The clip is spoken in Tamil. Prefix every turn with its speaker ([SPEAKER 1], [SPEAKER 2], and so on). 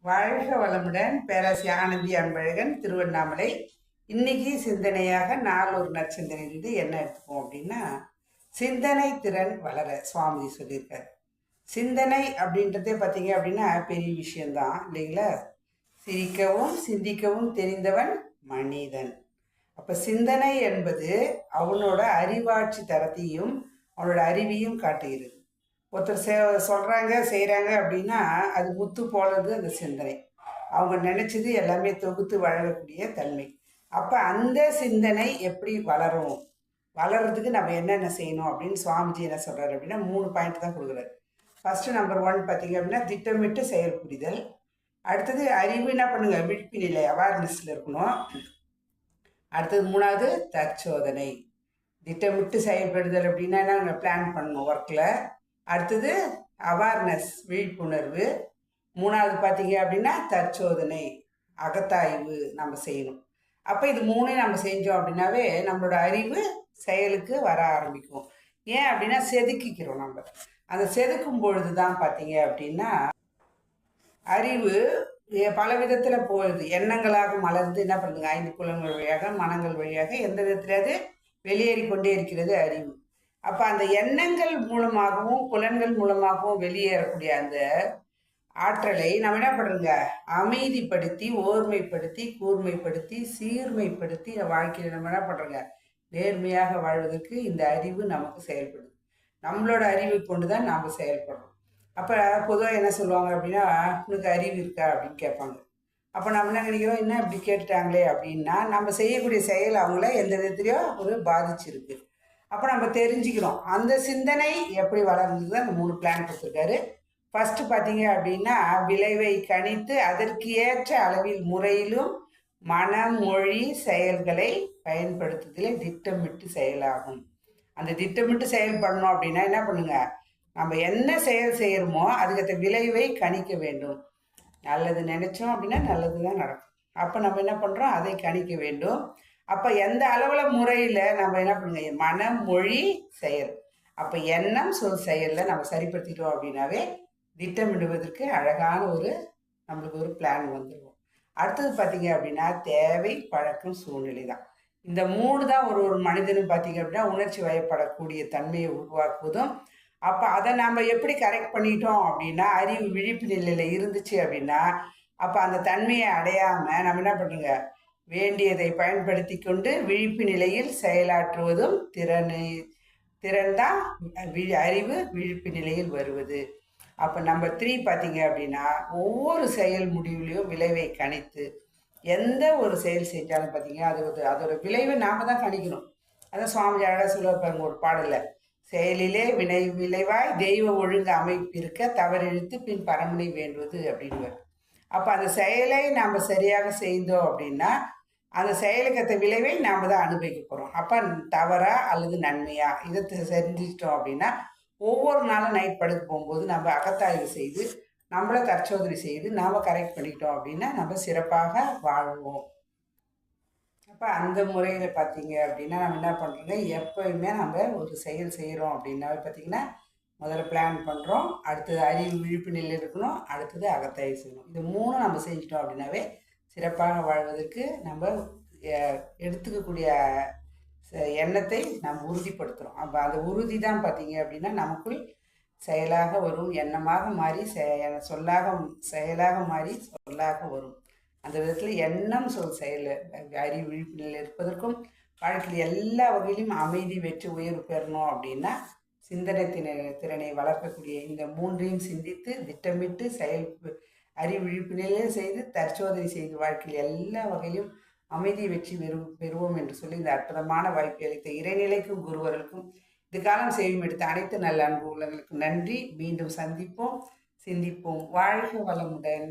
[SPEAKER 1] வாழ்க வளமுடன். பேராசி ஆனந்தி அன்பழகன், திருவண்ணாமலை. இன்னைக்கு சிந்தனையாக நாளொரு நற்சிந்தனையிலிருந்து என்ன எடுத்துப்போம் அப்படின்னா, சிந்தனை திறன் வளர சுவாமி சொல்லியிருக்காரு. சிந்தனை அப்படின்றதே பார்த்தீங்க அப்படின்னா பெரிய விஷயம்தான் இல்லைங்களா? சிரிக்கவும் சிந்திக்கவும் தெரிந்தவன் மனிதன். அப்போ சிந்தனை என்பது அவனோட அறிவாட்சி தரத்தையும் அவனோட அறிவையும் காட்டுகிறது. ஒருத்தர் சொல்கிறாங்க செய்கிறாங்க அப்படின்னா அது முத்து போலது அந்த சிந்தனை. அவங்க நினச்சது எல்லாமே தொகுத்து வழங்கக்கூடிய தன்மை. அப்போ அந்த சிந்தனை எப்படி வளரும், வளர்கிறதுக்கு நம்ம என்னென்ன செய்யணும் அப்படின்னு சுவாமிஜி என்ன சொல்கிறார் அப்படின்னா 3 பாயிண்ட் தான் கொடுக்குறாரு. ஃபஸ்ட்டு நம்பர் 1 பார்த்தீங்க அப்படின்னா திட்டமிட்டு செயல் புரிதல். அடுத்தது அறிவு என்ன பண்ணுங்க, விழிப்பு நிலை அவேர்னஸில் இருக்கணும். அடுத்தது 3வது தற்சோதனை. திட்டமிட்டு செயல்படுதல் அப்படின்னா என்ன, பிளான் பண்ணணும் ஒர்க்கில். அடுத்தது அவேர்னஸ் விழிப்புணர்வு. 3வது பார்த்தீங்க அப்படின்னா தற்சோதனை அகத்தாய்வு நம்ம செய்யணும். அப்போ இது 3 நம்ம செஞ்சோம் அப்படின்னாவே நம்மளோட அறிவு செயலுக்கு வர ஆரம்பிக்கும். ஏன் அப்படின்னா செதுக்கிக்கிறோம் நம்ம. அந்த செதுக்கும் பொழுது தான் பார்த்தீங்க அப்படின்னா அறிவு பல விதத்தில் போகுது. எண்ணங்களாக மலர்ந்து என்ன பண்ணுங்க, 5 புலன்கள் வழியாக மனங்கள் வழியாக எந்த விதத்திலாவது வெளியேறி கொண்டே இருக்கிறது அறிவு. அப்போ அந்த எண்ணங்கள் மூலமாகவும் புலன்கள் மூலமாகவும் வெளியேறக்கூடிய அந்த ஆற்றலை நம்ம என்ன பண்ணுறோங்க, அமைதிப்படுத்தி ஓர்மைப்படுத்தி கூர்மைப்படுத்தி சீர்மைப்படுத்தி வாழ்க்கையில் நம்ம என்ன பண்ணுறோங்க, நேர்மையாக வாழ்வதற்கு இந்த அறிவு நமக்கு செயல்படுது. நம்மளோட அறிவை கொண்டு தான் நாம் செயல்படுறோம். அப்போ பொதுவாக என்ன சொல்லுவாங்க அப்படின்னா, உனக்கு அறிவு இருக்கா அப்படின்னு கேட்பாங்க. அப்போ நம்ம என்ன நினைக்கிறோம், என்ன இப்படி கேட்டுட்டாங்களே அப்படின்னா நம்ம செய்யக்கூடிய செயல் அவங்கள எந்த விதத்துலையோ ஒரு பாதிச்சிருக்கு. அப்போ நம்ம தெரிஞ்சுக்கிறோம் அந்த சிந்தனை எப்படி வளர்ந்தது தான் அந்த 3 பிளான் கொடுத்துருக்காரு. ஃபஸ்ட்டு பார்த்தீங்க அப்படின்னா விளைவை கணித்து அதற்கு ஏற்ற அளவில் முறையிலும் மனம் மொழி செயல்களை பயன்படுத்துதலே திட்டமிட்டு செயலாகும். அந்த திட்டமிட்டு செயல்படணும் அப்படின்னா என்ன பண்ணுங்க, நம்ம என்ன செயல் செய்கிறோமோ அதுக்கேற்ற விளைவை கணிக்க வேண்டும். நல்லது நினைச்சோம் அப்படின்னா நல்லது தான் நடக்கும். அப்போ நம்ம என்ன பண்ணுறோம், அதை கணிக்க வேண்டும். அப்போ எந்த அளவில் முறையில் நம்ம என்ன பண்ணுங்க, மனம் மொழி செயல். அப்போ எண்ணம் சொல் செயலில் நம்ம சரிப்படுத்திட்டோம் அப்படின்னாவே திட்டமிடுவதற்கு அழகான நம்மளுக்கு ஒரு பிளான் வந்துடும். அடுத்தது பார்த்தீங்க அப்படின்னா தேவை பழக்கம் சூழ்நிலை தான். இந்த 3 தான் ஒரு மனிதனும் பார்த்தீங்க அப்படின்னா உணர்ச்சி வயப்படக்கூடிய தன்மையை உருவாக்குவதும். அப்போ அதை நம்ம எப்படி கரெக்ட் பண்ணிட்டோம் அப்படின்னா அறிவு விழிப்பு நிலையில் இருந்துச்சு அப்படின்னா அப்போ அந்த தன்மையை அடையாமல் நம்ம என்ன பண்ணுங்க, வேண்டியதை பயன்படுத்தி கொண்டு விழிப்பு நிலையில் செயலாற்றுவதும் திறன் தான் அறிவு விழிப்பு நிலையில் வருவது. அப்போ நம்பர் 3 பார்த்தீங்க அப்படின்னா ஒவ்வொரு செயல் முடிவுலையும் விளைவை கணித்து எந்த ஒரு செயல் செஞ்சாலும் பார்த்தீங்க அதோட விளைவை நாம் தான் கணிக்கணும். அதான் சுவாமி அழகாக சொல்ல பாருங்க ஒரு பாடல, செயலிலே விளைவாய் தெய்வ ஒழுங்கு அமைப்பிருக்க தவறெழுத்து பின் பரமனை வேண்டுவது அப்படின்னு. அப்போ அந்த செயலை நாம் சரியாக செய்தோம் அப்படின்னா அந்த செயலுக்கேற்ற விளைவை நாம் தான் அனுபவிக்க போகிறோம். அப்போ தவறா அல்லது நன்மையா இதை செஞ்சுட்டோம் அப்படின்னா ஒவ்வொரு நாளும் நைட் படுக்க போகும்போது நம்ம அகத்தாய்வு செய்து நம்மளை தற்சோதனை செய்து நாம் கரெக்ட் பண்ணிட்டோம் அப்படின்னா நம்ம சிறப்பாக வாழ்வோம். அப்போ அந்த முறையில் பார்த்தீங்க அப்படின்னா நம்ம என்ன பண்ணுறோங்க, எப்போயுமே நம்ம ஒரு செயல் செய்கிறோம் அப்படின்னாவே பார்த்தீங்கன்னா முதல்ல பிளான் பண்ணுறோம், அடுத்தது அறிவு விழிப்பு நிலையில் இருக்கணும், அடுத்தது அகத்தாய்வு செய்யணும். இது 3 நம்ம செஞ்சிட்டோம் அப்படின்னாவே சிறப்பாக வாழ்வதற்கு நம்ம எடுத்துக்கக்கூடிய எண்ணத்தை நாம் உறுதிப்படுத்துகிறோம். அப்போ அந்த உறுதி தான் பார்த்தீங்க அப்படின்னா நமக்குள் செயலாக வரும், எண்ணமாக மாறி செயலாக மாறி சொல்லாக வரும். அந்த விதத்தில் எண்ணம் சொல் செயல் அறிவு விழிப்பு நிலையில் இருப்பதற்கும் வாழ்க்கையில் எல்லா வகையிலும் அமைதி வெற்றி உயர்வு பெறணும் அப்படின்னா சிந்தனை திறனை வளர்க்கக்கூடிய இந்த 3ஐயும் சிந்தித்து திட்டமிட்டு செயல் அறிவு விழிப்பு நிலையில் செய்து தற்சோதனை செய்து வாழ்க்கையில் எல்லா வகையிலும் அமைதி வெற்றி பெறுவோம் என்று சொல்லி இந்த அற்புதமான வாய்ப்பை அளித்த இறைநிலைக்கும் குருவர்களுக்கும் இது காலம் செய்யும் எடுத்த அனைத்து நல்ல அன்பு உள்ளவர்களுக்கும் நன்றி. மீண்டும் சந்திப்போம், சிந்திப்போம். வாழ்க வளமுடன்.